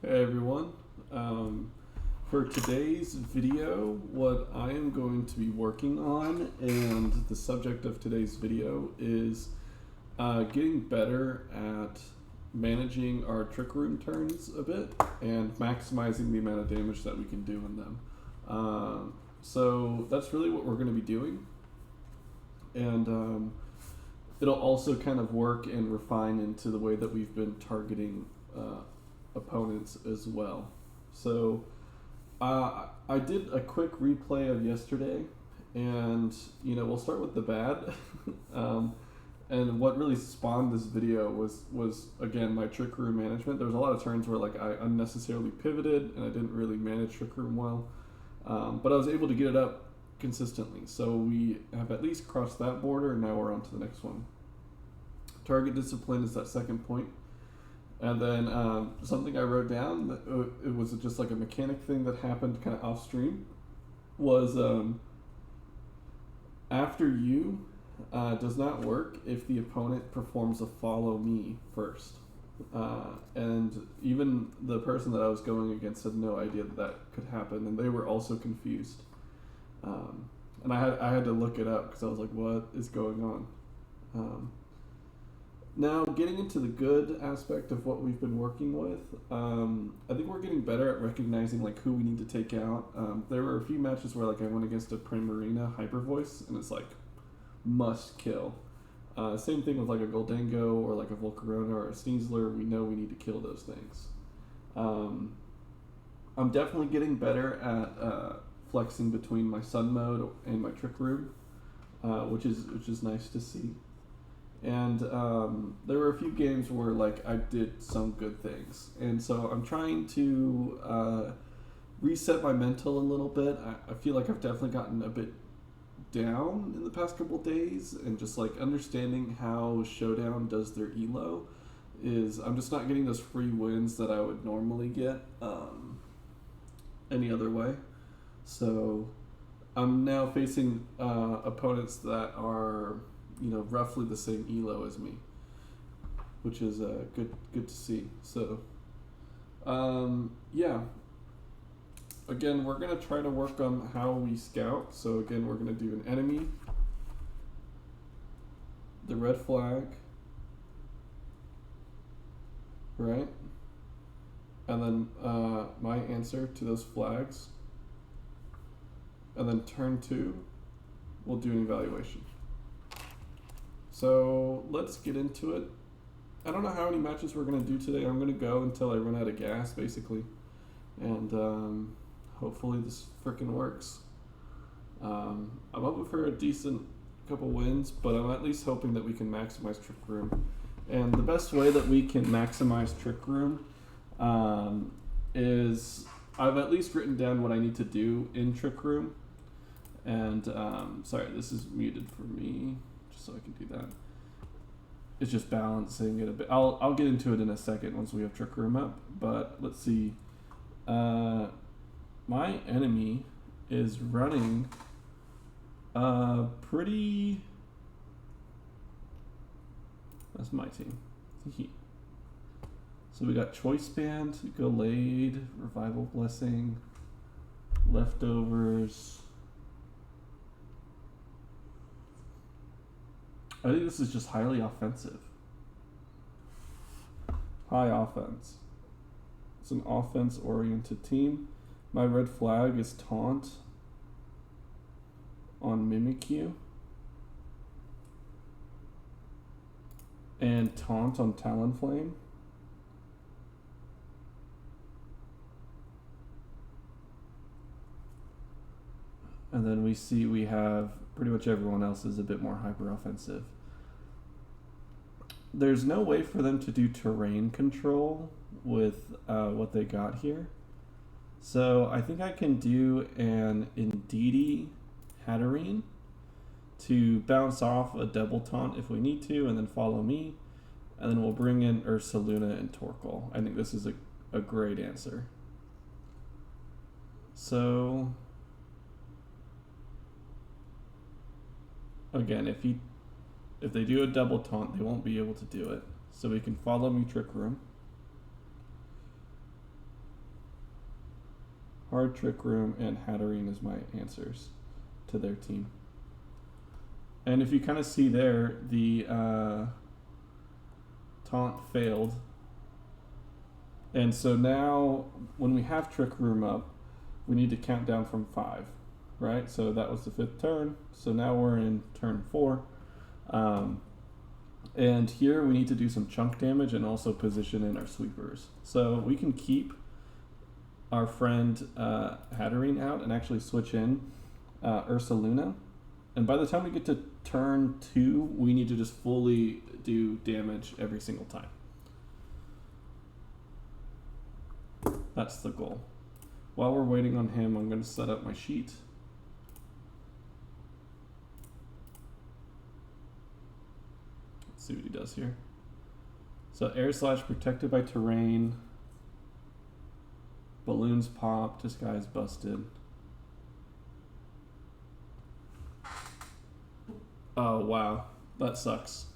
Hey everyone. For today's video, what I am going to be working on, and the subject of today's video is getting better at managing our trick room turns a bit and maximizing the amount of damage that we can do in them. So that's really what we're going to be doing, and it'll also kind of work and refine into the way that we've been targeting opponents as well. So I did a quick replay of yesterday, and we'll start with the bad. And what really spawned this video was again my trick room management. There was a lot of turns where like I unnecessarily pivoted and I didn't really manage trick room well, but I was able to get it up consistently. So we have at least crossed that border, and now we're on to the next one. Target discipline is that second point. And then something I wrote down, that it was just like a mechanic thing that happened kind of off stream, was after you does not work if the opponent performs a follow me first. And even the person that I was going against had no idea that could happen, and they were also confused. And I had to look it up because I was like, what is going on? Now, getting into the good aspect of what we've been working with, I think we're getting better at recognizing like who we need to take out. There were a few matches where like I went against a Primarina Hyper Voice, and it's like must kill. Same thing with like a Goldango or like a Volcarona or a Sneasler. We know we need to kill those things. I'm definitely getting better at flexing between my Sun mode and my Trick Room, which is nice to see. And there were a few games where like I did some good things, and so I'm trying to reset my mental a little bit. I feel like I've definitely gotten a bit down in the past couple days, and just like understanding how Showdown does their elo is I'm just not getting those free wins that I would normally get any other way. So I'm now facing opponents that are roughly the same elo as me, which is good to see. So yeah, again, we're gonna try to work on how we scout. So again, we're gonna do an enemy, the red flag, right, and then my answer to those flags, and then turn 2 we'll do an evaluation. So let's get into it. I don't know how many matches we're going to do today. I'm going to go until I run out of gas, basically. And hopefully this freaking works. I'm hoping for a decent couple wins, but I'm at least hoping that we can maximize Trick Room. And the best way that we can maximize Trick Room is I've at least written down what I need to do in Trick Room. And sorry, this is muted for me, so I can do that. It's just balancing it a bit. I'll get into it in a second once we have Trick Room up, but let's see. My enemy is running pretty... That's my team. So we got Choice Band, Gallade, Revival Blessing, Leftovers. I think this is just highly offensive. High offense. It's an offense-oriented team. My red flag is Taunt on Mimikyu. And Taunt on Talonflame. And then we have pretty much everyone else is a bit more hyper-offensive. There's no way for them to do terrain control with what they got here. So I think I can do an Indeedee Hatterene to bounce off a double taunt if we need to, and then follow me. And then we'll bring in Ursaluna and Torkoal. I think this is a great answer. So again, if they do a double taunt, they won't be able to do it. So we can follow me Trick Room. Hard, Trick Room, and Hatterene as my answers to their team. And if you kind of see there, the taunt failed. And so now, when we have Trick Room up, we need to count down from 5, right? So that was the 5th turn. So now we're in turn 4. And here we need to do some chunk damage and also position in our sweepers. So we can keep our friend Hatterene out and actually switch in Ursaluna. And by the time we get to turn 2, we need to just fully do damage every single time. That's the goal. While we're waiting on him, I'm going to set up my sheet. Let's see what he does here. So air slash protected by terrain. Balloons pop, disguise busted. Oh wow, that sucks.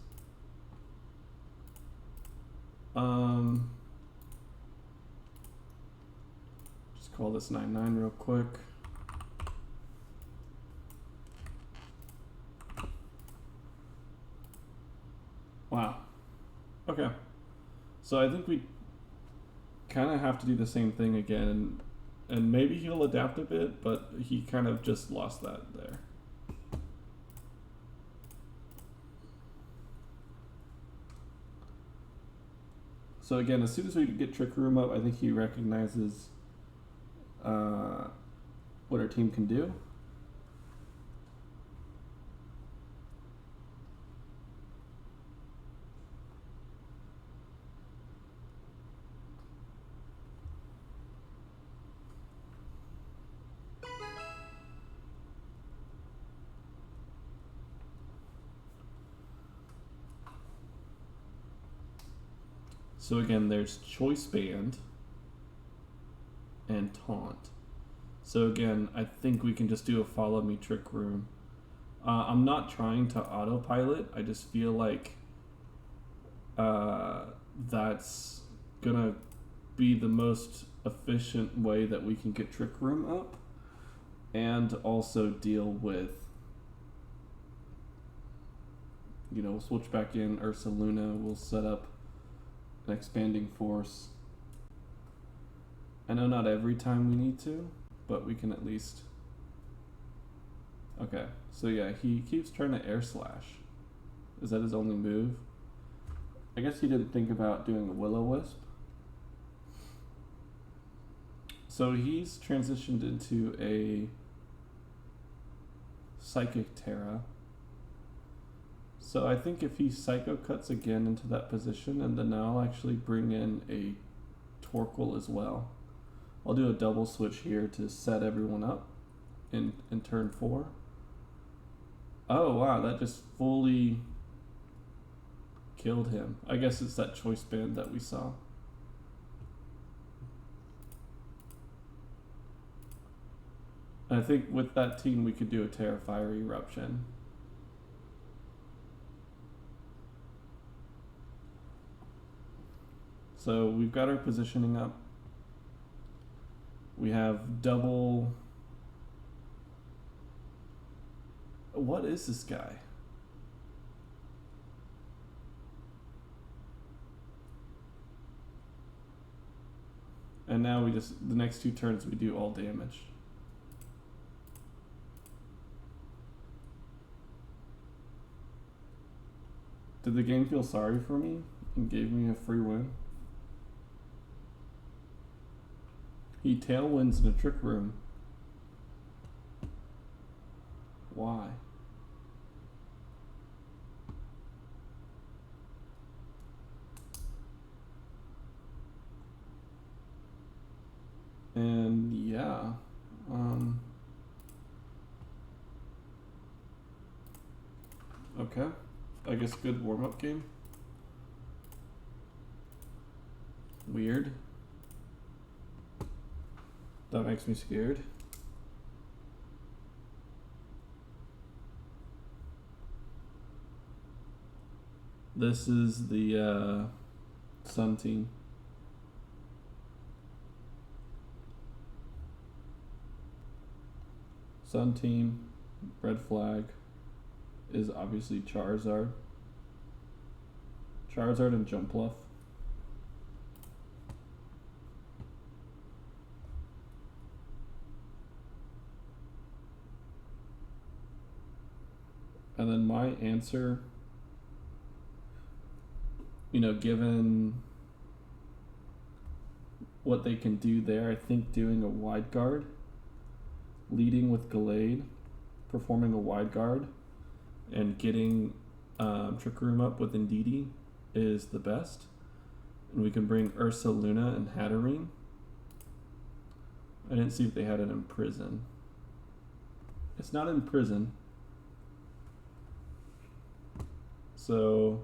Just call this 9/9 real quick. Wow. Okay. So I think we kind of have to do the same thing again, and maybe he'll adapt a bit, but he kind of just lost that there. So again, as soon as we get Trick Room up, I think he recognizes what our team can do. So again, there's Choice Band and Taunt. So again, I think we can just do a Follow Me Trick Room. I'm not trying to autopilot. I just feel like that's gonna be the most efficient way that we can get Trick Room up and also deal with, we'll switch back in Ursaluna. We'll set up an Expanding Force. I know not every time we need to, but we can at least. Okay, so yeah, he keeps trying to Air Slash. Is that his only move? I guess he didn't think about doing a Will-O-Wisp. So he's transitioned into a Psychic Terra. So I think if he Psycho Cuts again into that position, and then I'll actually bring in a Torkoal as well. I'll do a double switch here to set everyone up in turn 4. Oh wow, that just fully killed him. I guess it's that Choice Band that we saw. I think with that team we could do a Terrifier Eruption. So we've got our positioning up. We have double. What is this guy? And now the next 2 turns we do all damage. Did the game feel sorry for me and gave me a free win? He tailwinds in a Trick Room. Why? And yeah, okay. I guess good warm-up game. Weird. That makes me scared. This is the Sun team. Sun team, red flag is obviously Charizard. Charizard and Jumpluff. And then my answer, given what they can do there, I think doing a wide guard, leading with Gallade, performing a wide guard, and getting Trick Room up with Indeedee is the best. And we can bring Ursaluna and Hatterene. I didn't see if they had it in prison. It's not in prison. So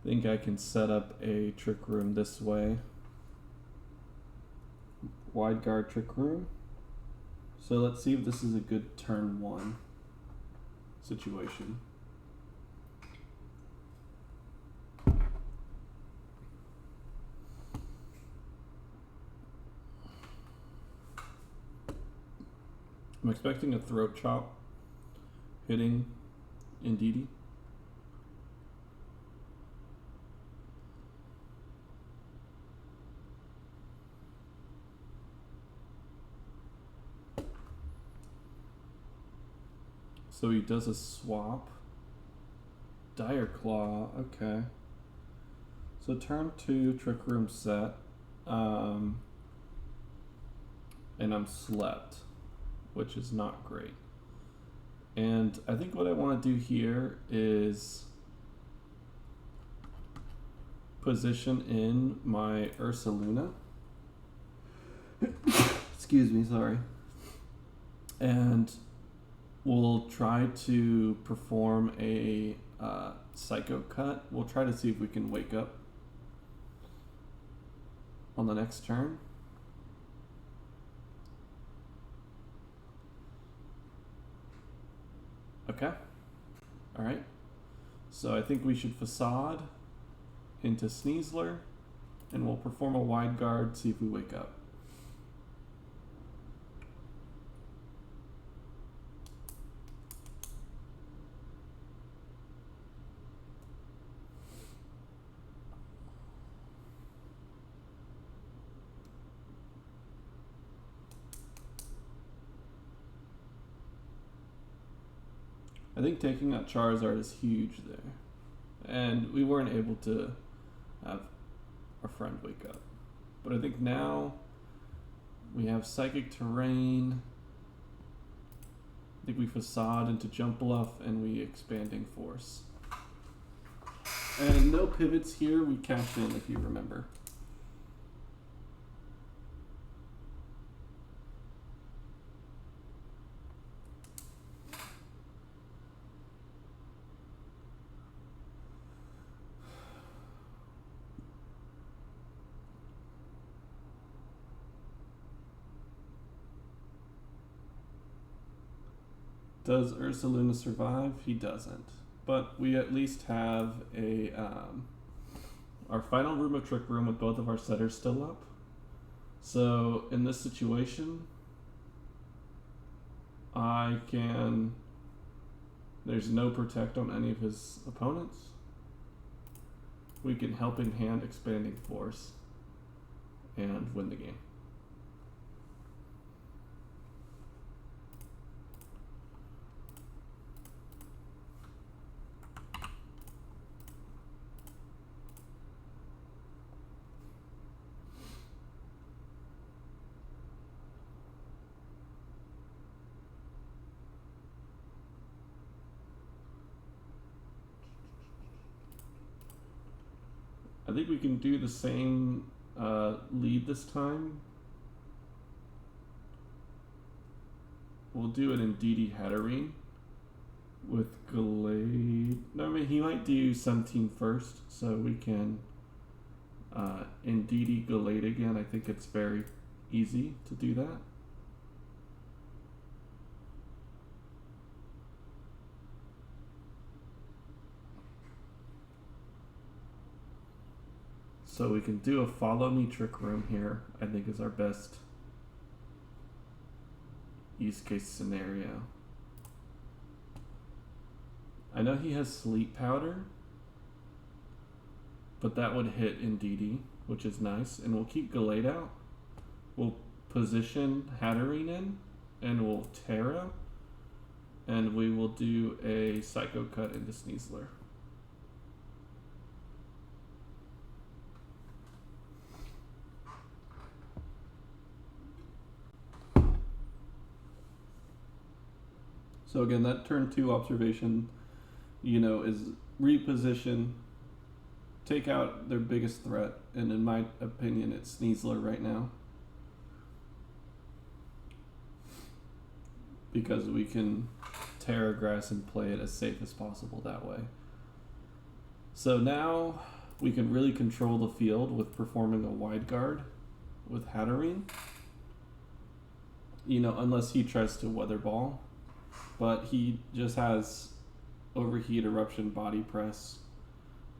I think I can set up a Trick Room this way. Wide guard Trick Room. So let's see if this is a good turn 1 situation. I'm expecting a Throat Chop hitting Indeedee. So he does a swap. Dire Claw, okay. So turn 2, Trick Room set. And I'm slept, which is not great. And I think what I want to do here is position in my Ursaluna. Excuse me, sorry. And we'll try to perform a Psycho Cut. We'll try to see if we can wake up on the next turn. Okay. Alright. So I think we should Facade into Sneasler, and we'll perform a wide guard, see if we wake up. I think taking out Charizard is huge there. And we weren't able to have our friend wake up. But I think now we have Psychic Terrain. I think we Facade into Jumpluff and we Expanding Force. And no pivots here, we cash in if you remember. Does Ursaluna survive? He doesn't. But we at least have a our final room of Trick Room with both of our setters still up. So in this situation, I can... There's no Protect on any of his opponents. We can Helping Hand Expanding Force and win the game. I think we can do the same lead this time. We'll do it in Indeedee Hatterene with Gallade. No, I mean, he might do Sun Team first, so we can Indeedee Gallade again. I think it's very easy to do that. So we can do a Follow Me Trick Room here, I think is our best use case scenario. I know he has sleep powder, but that would hit in DD, which is nice. And we'll keep Gallade out. We'll position Hatterene in, and we'll Terra, and we will do a Psycho Cut into Sneasler. So again, that turn 2 observation, is reposition, take out their biggest threat, and in my opinion, it's Sneasler right now. Because we can Terra Grass and play it as safe as possible that way. So now we can really control the field with performing a wide guard with Hatterene. Unless he tries to Weather Ball. But he just has Overheat, Eruption, Body Press.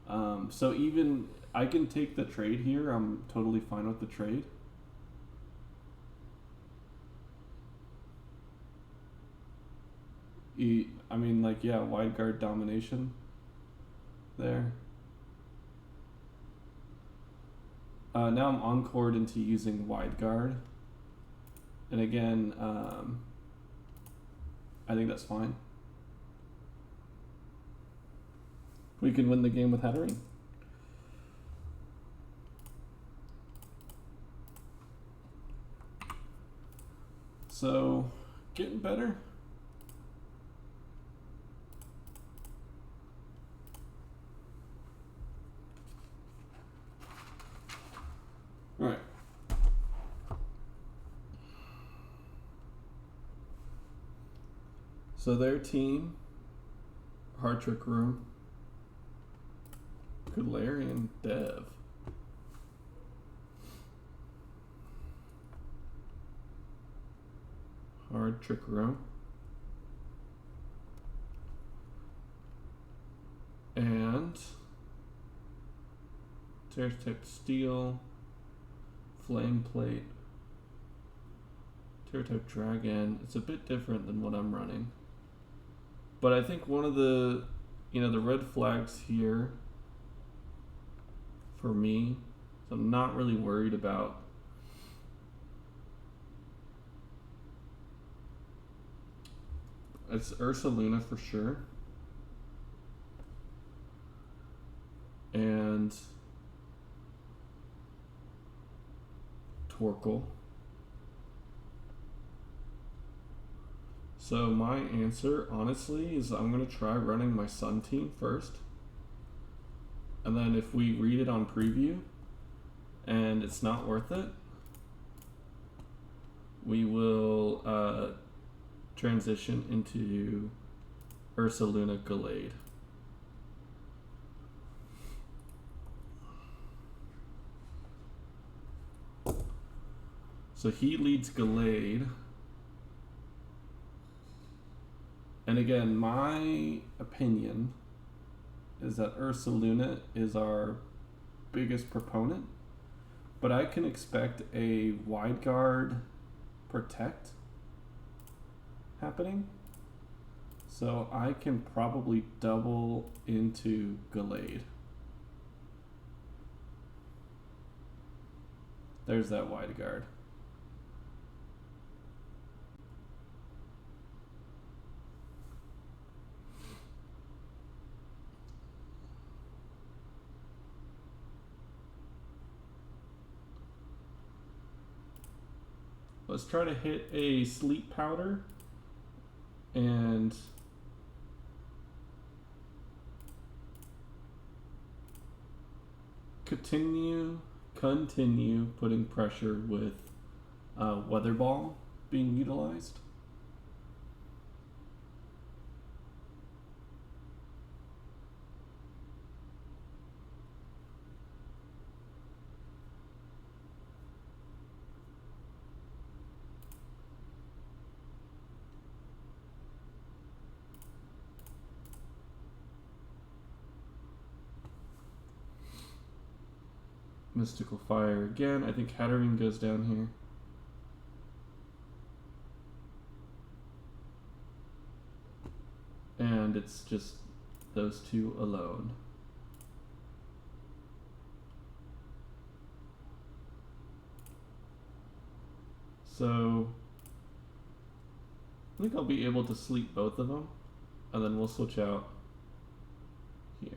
So even I can take the trade here. I'm totally fine with the trade. Wide guard domination there. Now I'm encored into using wide guard. And again, I think that's fine. We can win the game with Hatterene. So, getting better. All right. So their team, Hard Trick Room, Galarian Dev. Hard Trick Room. And Terra-type Steel, Flame Plate, Terra-type Dragon. It's a bit different than what I'm running. But I think one of the, the red flags here for me, so I'm not really worried about it's Ursaluna for sure. And Torkoal. So my answer, honestly, is I'm going to try running my Sun team first. And then if we read it on preview and it's not worth it, we will transition into Ursaluna Gallade. So he leads Gallade. And again, my opinion is that Ursaluna is our biggest proponent, but I can expect a wide guard protect happening. So I can probably double into Gallade. There's that wide guard. Let's try to hit a sleep powder and continue putting pressure with Weather Ball being utilized. Mystical Fire again. I think Hatterene goes down here. it's just those two alone. So I think I'll be able to sleep both of them, and then we'll switch out here.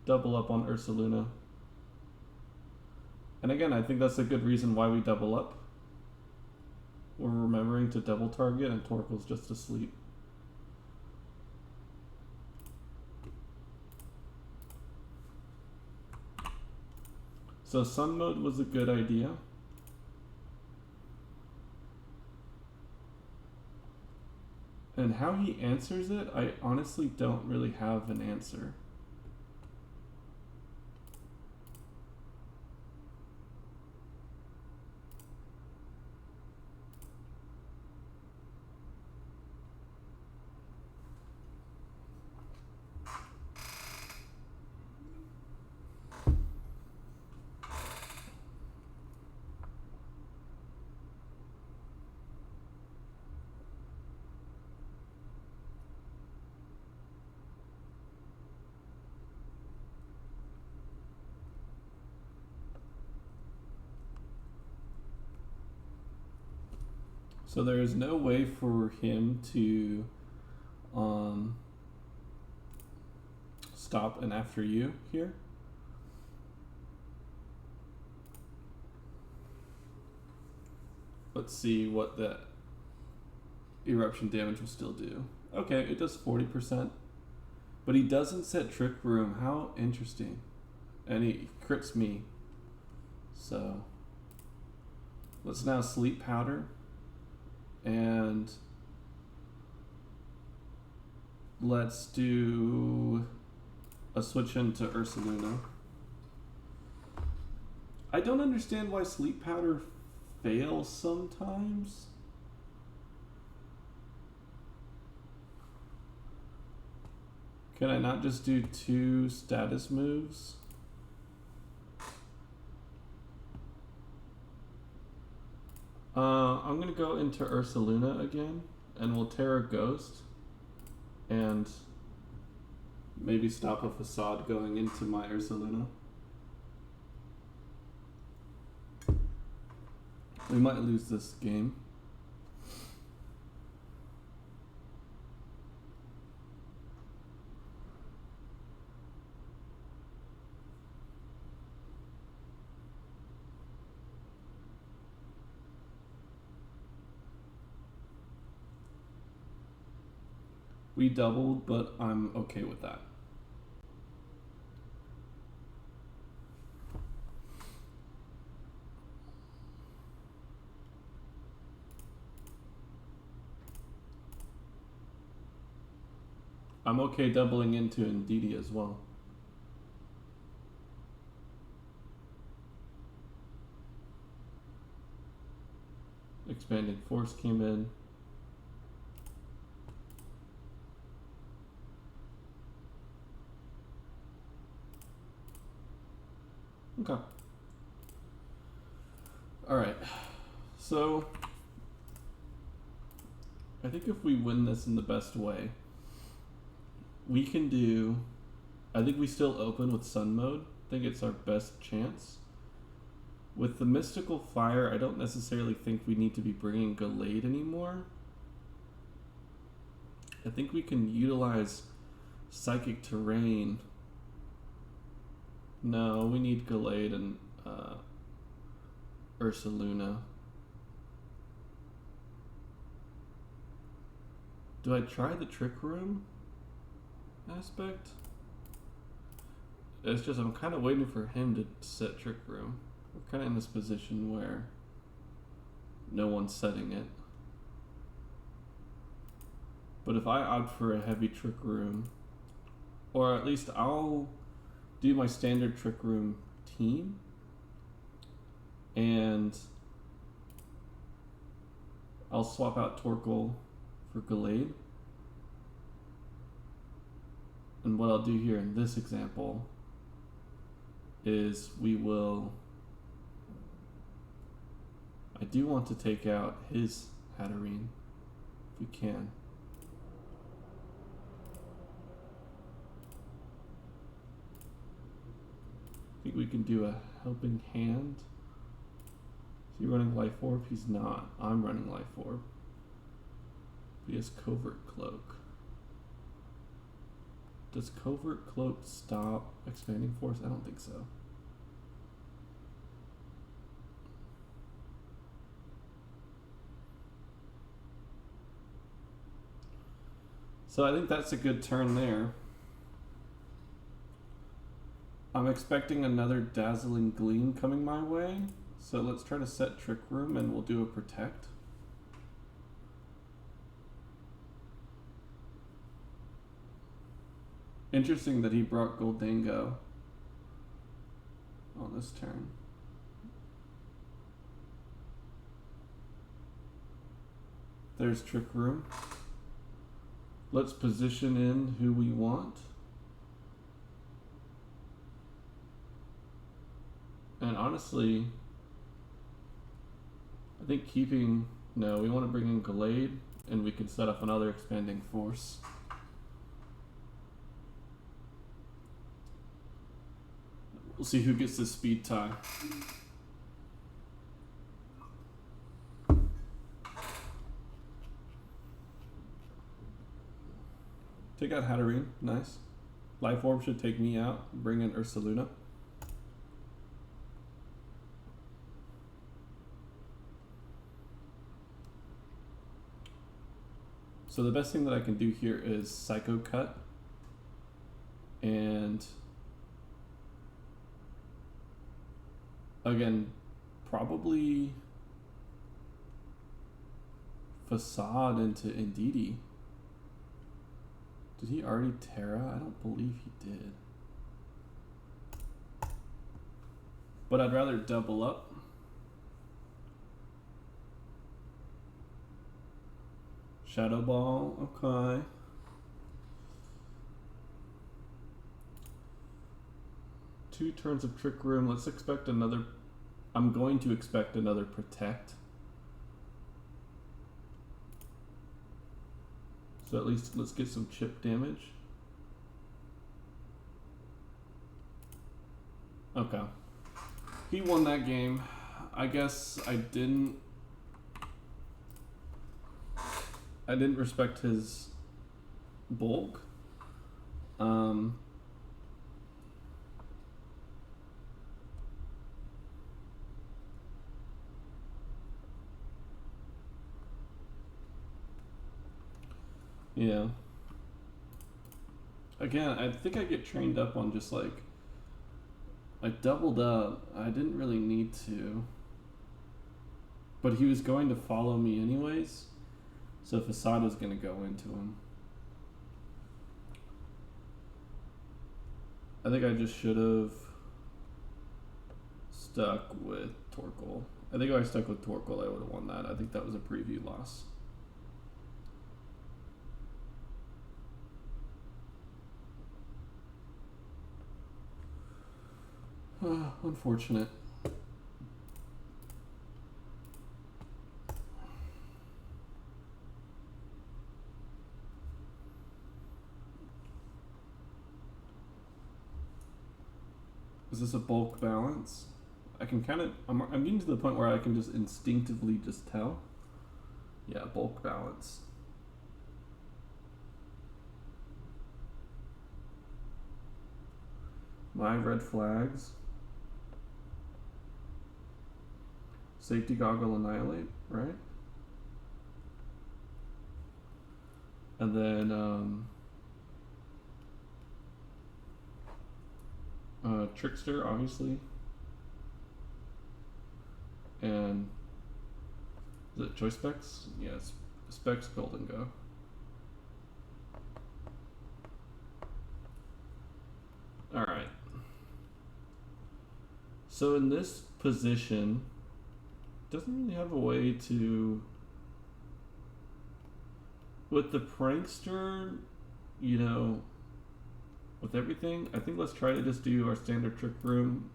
Double up on Ursaluna. And again, I think that's a good reason why we double up. We're remembering to double target, and Torkoal's just asleep. So Sun Mode was a good idea. And how he answers it, I honestly don't really have an answer. So there is no way for him to stop an after you here. Let's see what the eruption damage will still do. Okay, it does 40%. But he doesn't set Trick Room. How interesting. And he crits me. So let's now Sleep Powder. And let's do a switch into Ursaluna. I don't understand why Sleep Powder fails sometimes. Can I not just do 2 status moves? I'm gonna go into Ursaluna again, and we'll Terra Ghost, and maybe stop a Facade going into my Ursaluna. We might lose this game. We doubled, but I'm okay with that. I'm okay doubling into Ndidi as well. Expanding Force came in. Okay. Alright. So I think if we win this in the best way, we can do... I think we still open with Sun Mode. I think it's our best chance. With the Mystical Fire, I don't necessarily think we need to be bringing Gallade anymore. I think we can utilize Psychic Terrain. No, we need Gallade and Ursaluna. Do I try the Trick Room aspect? It's just I'm kind of waiting for him to set Trick Room. We're kind of in this position where no one's setting it. But if I opt for a heavy Trick Room, or at least I'll do my standard Trick Room team, and I'll swap out Torkoal for Gallade. And what I'll do here in this example is I do want to take out his Hatterene, if we can. I think we can do a helping hand. Is he running Life Orb? He's not. I'm running Life Orb. He has Covert Cloak. Does Covert Cloak stop Expanding Force? I don't think so. So I think that's a good turn there. I'm expecting another Dazzling Gleam coming my way. So let's try to set Trick Room and we'll do a Protect. Interesting that he brought Goldango on this turn. There's Trick Room. Let's position in who we want. And honestly, I think no, we want to bring in Gallade and we can set up another Expanding Force. We'll see who gets the speed tie. Take out Hatterene, nice. Life Orb should take me out, bring in Ursaluna. So the best thing that I can do here is Psycho Cut. And again, probably Facade into Indeedee. Did he already Terra? I don't believe he did. But I'd rather double up. Shadow Ball, okay. Two turns of Trick Room. Let's expect another. I'm going to expect another Protect. So at least let's get some chip damage. Okay. He won that game. I guess I didn't respect his bulk. Yeah. Again, I think I get trained up on just like, I doubled up. I didn't really need to. But he was going to follow me anyways. So Facade was going to go into him. I think I just should have stuck with Torkoal. I think if I stuck with Torkoal, I would have won that. I think that was a preview loss. Unfortunate. Is this a bulk balance? I can kind of, I'm getting to the point where I can just instinctively just tell. Yeah, bulk balance. My red flags. Safety Goggle Annihilate, right? And then Trickster, obviously. And is it Choice Specs? Yeah, it's Specs Golden Go. Alright. So in this position, doesn't really have a way to, with the Prankster, you know, with everything, I think let's try to just do our standard Trick Room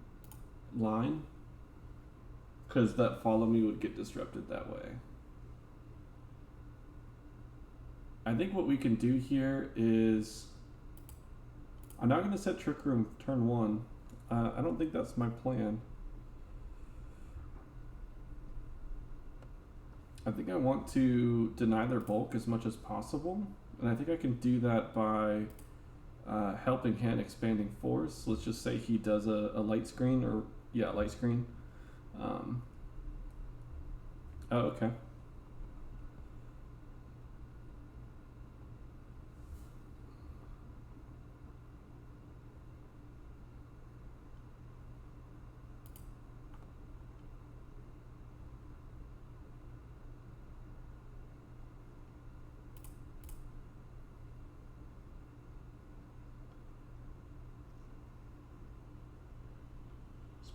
line, because that follow me would get disrupted that way. I think what we can do here is, I'm not going to set Trick Room turn 1. I don't think that's my plan. I think I want to deny their bulk as much as possible, and I think I can do that by helping hand expanding force. Let's just say he does a light screen, or yeah, light screen. Oh, okay.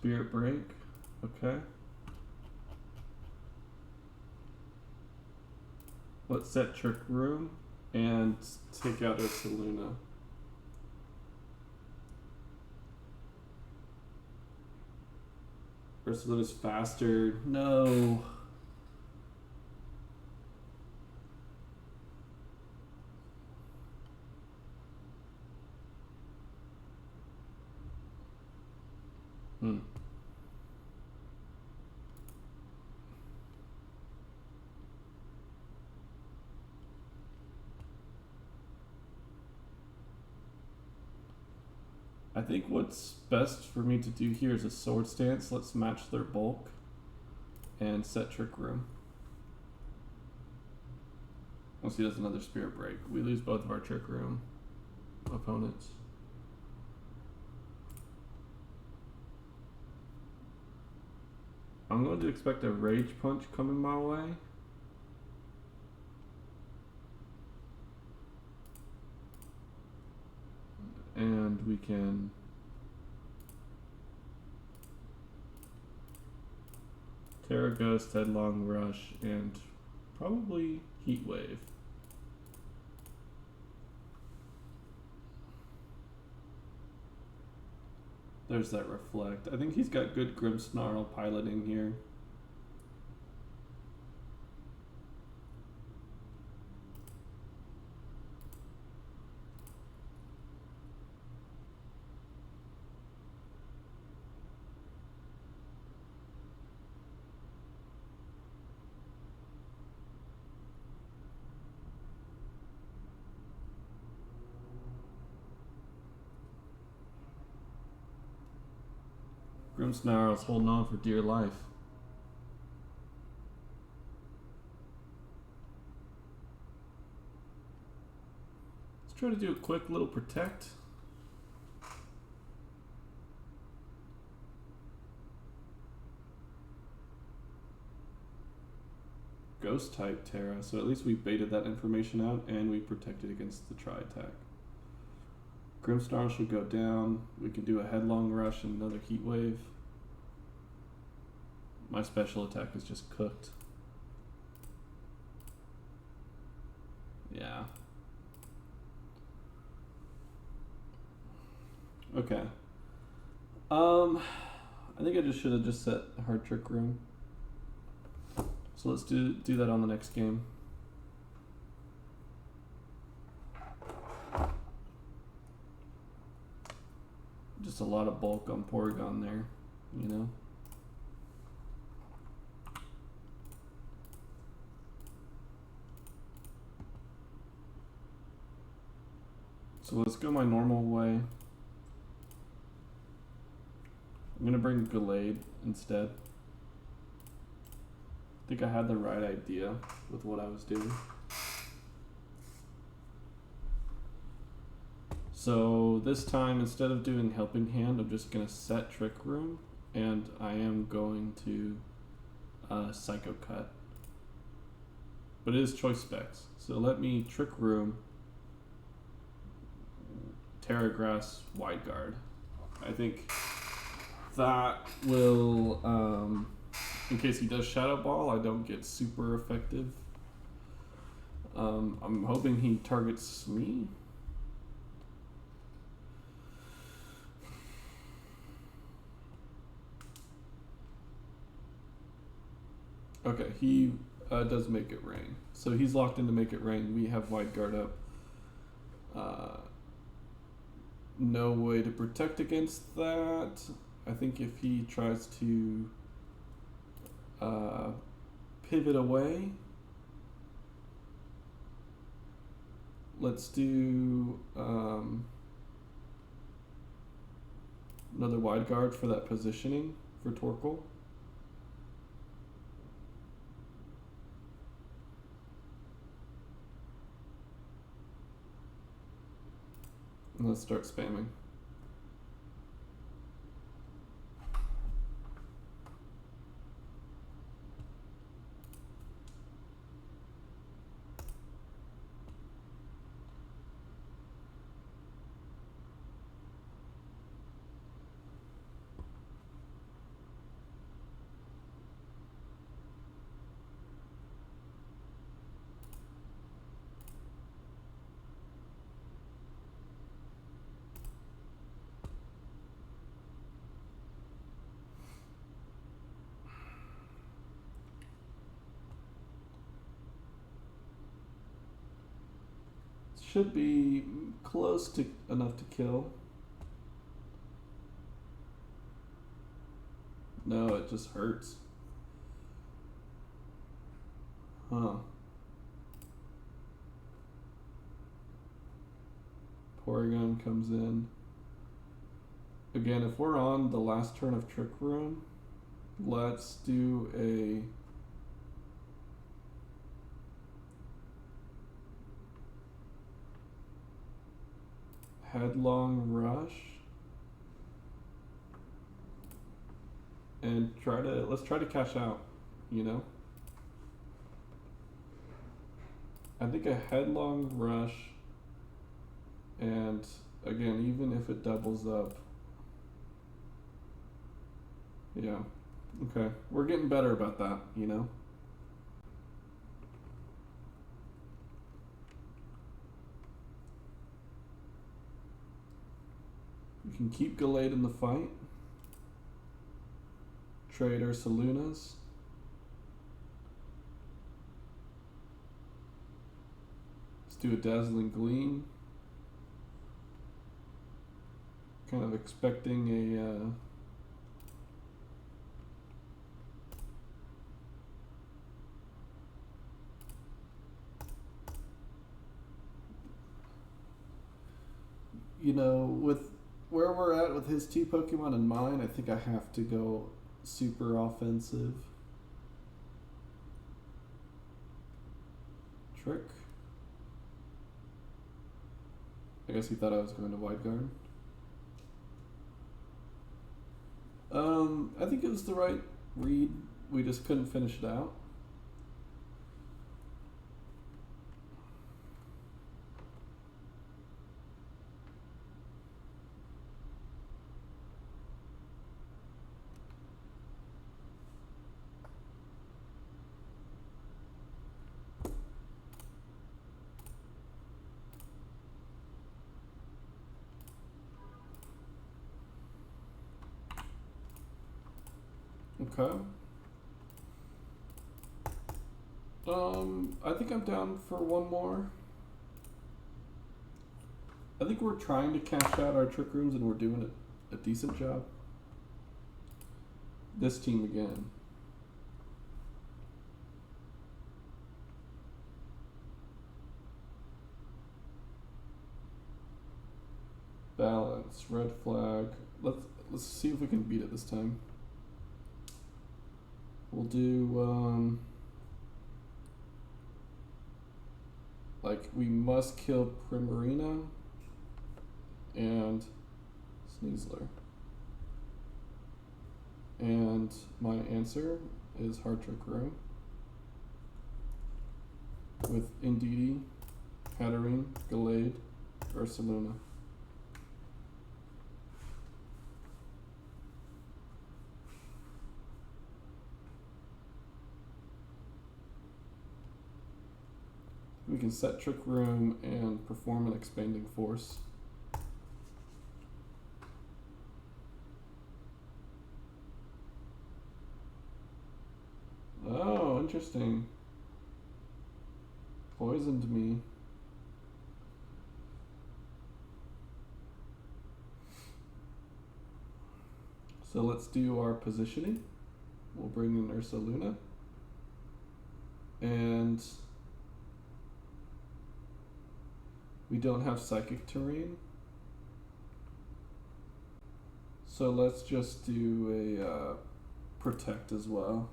Spirit break, okay. Let's set Trick Room and take out Ursaluna. Ursaluna's faster. No. I think what's best for me to do here is a sword stance. Let's match their bulk and set Trick Room. Once he does another Spirit break, we lose both of our Trick Room opponents. I'm going to expect a Rage Punch coming my way. And we can Terra Ghost, Headlong Rush, and probably Heat Wave. There's that Reflect. I think he's got good Grimmsnarl piloting here. Grimmsnarl's holding on for dear life. Let's try to do a quick little protect. Ghost type Terra, so at least we baited that information out and we protected against the tri-attack. Grimmsnarl should go down. We can do a Headlong Rush and another Heat Wave. My special attack is just cooked. Yeah. Okay. I think I just should have just set Hard Trick Room. So let's do that on the next game. Just a lot of bulk on Porygon there, you know? So let's go my normal way. I'm gonna bring Gallade instead. I think I had the right idea with what I was doing. So this time, instead of doing Helping Hand, I'm just gonna set Trick Room, and I am going to Psycho Cut. But it is choice specs, so let me Trick Room, Terra Grass, Wide Guard. I think that will, in case he does Shadow Ball, I don't get super effective. I'm hoping he targets me. Okay, he does make it rain. So he's locked in to make it rain. We have wide guard up. No way to protect against that. I think if he tries to pivot away, let's do another wide guard for that positioning for Torkel. And let's start spamming. Should be close to enough to kill. No, it just hurts. Huh. Porygon comes in. Again, if we're on the last turn of Trick Room, let's do a Headlong Rush and let's try to cash out, you know? I think a Headlong Rush, and again, even if it doubles up, yeah, okay, we're getting better about that, you know? We can keep Gallade in the fight. Trade our Salunas. Let's do a Dazzling Gleam. Kind of expecting a you know, with where we're at with his two Pokemon and mine, I think I have to go super offensive. Trick. I guess he thought I was going to wide guard. I think it was the right read. We just couldn't finish it out. Okay. I think I'm down for one more. I think we're trying to cash out our Trick Rooms and we're doing a decent job. This team again. Balance, red flag. Let's see if we can beat it this time. We'll do like we must kill Primarina and Sneasler. And my answer is Hard Trick Room with Indeedee, Hatterene, Gallade, Ursaluna. We can set Trick Room and perform an Expanding Force. Oh, interesting. Poisoned me. So let's do our positioning. We'll bring in Ursa Luna. And we don't have psychic terrain. So let's just do a protect as well.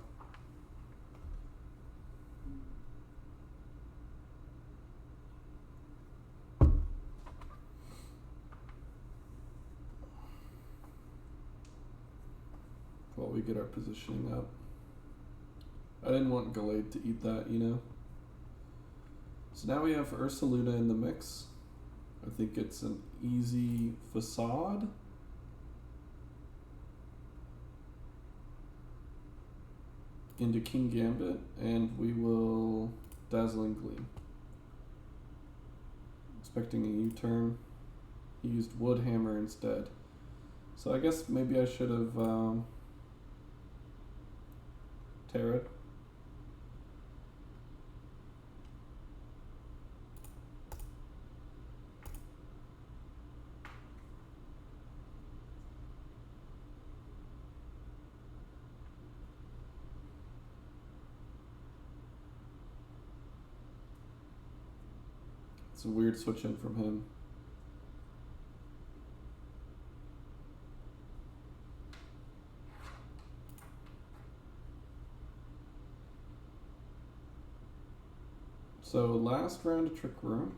While we get our positioning up. I didn't want Gallade to eat that, you know. So now we have Ursa Luna in the mix. I think it's an easy facade. Into King Gambit, and we will Dazzling Gleam. Expecting a U-turn. He used Wood Hammer instead. So I guess maybe I should have Terra. It's a weird switch in from him. So last round of Trick Room.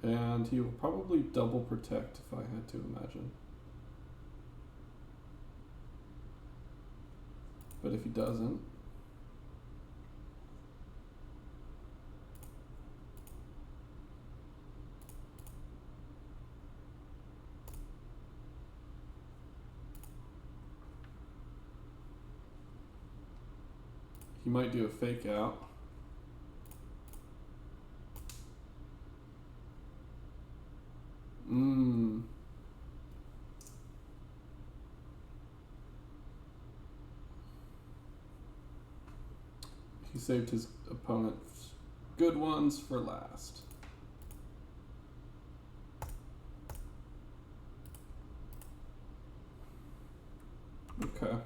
And he will probably double protect if I had to imagine. But if he doesn't, he might do a fake out. He saved his opponent's good ones for last. Okay.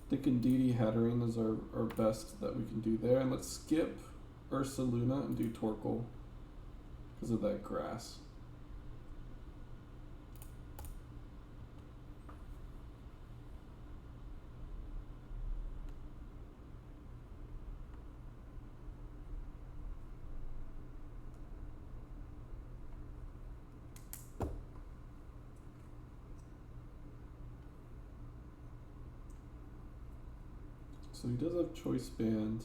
I think Indeedee Hatterene is our best that we can do there. And let's skip Ursa Luna and do Torkoal because of that grass. So he does have Choice Band.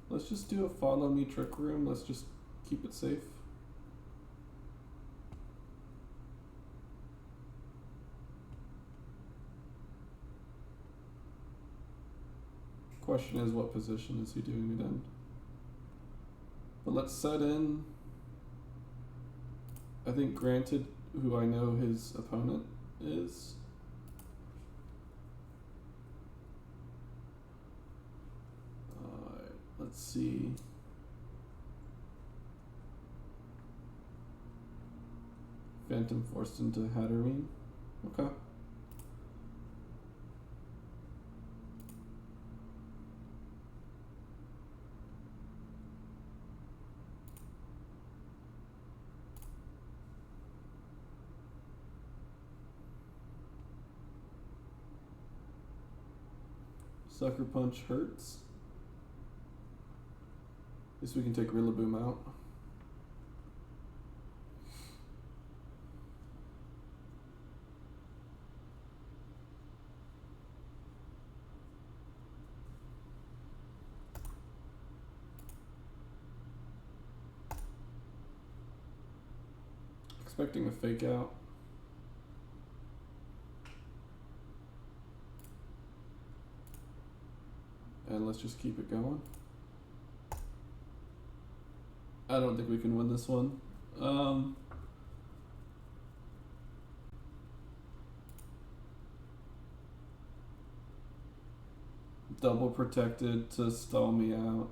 Let's just do a Follow Me Trick Room. Let's just keep it safe. Question is, what position is he doing it in? But let's set in, I think, Granted, who I know his opponent is. Let's see. Phantom forced into Hatterene. Okay. Sucker Punch hurts. At least we can take Rillaboom out. Expecting a fake out. And let's just keep it going. I don't think we can win this one. Double protected to stall me out.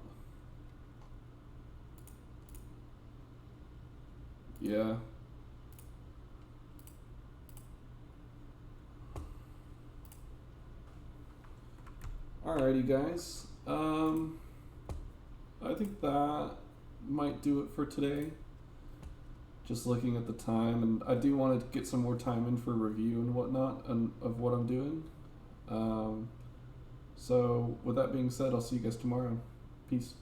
Yeah. Alrighty, guys. I think that might do it for today. Just looking at the time, and I do want to get some more time in for review and whatnot and of what I'm doing. So with that being said, I'll see you guys tomorrow. Peace.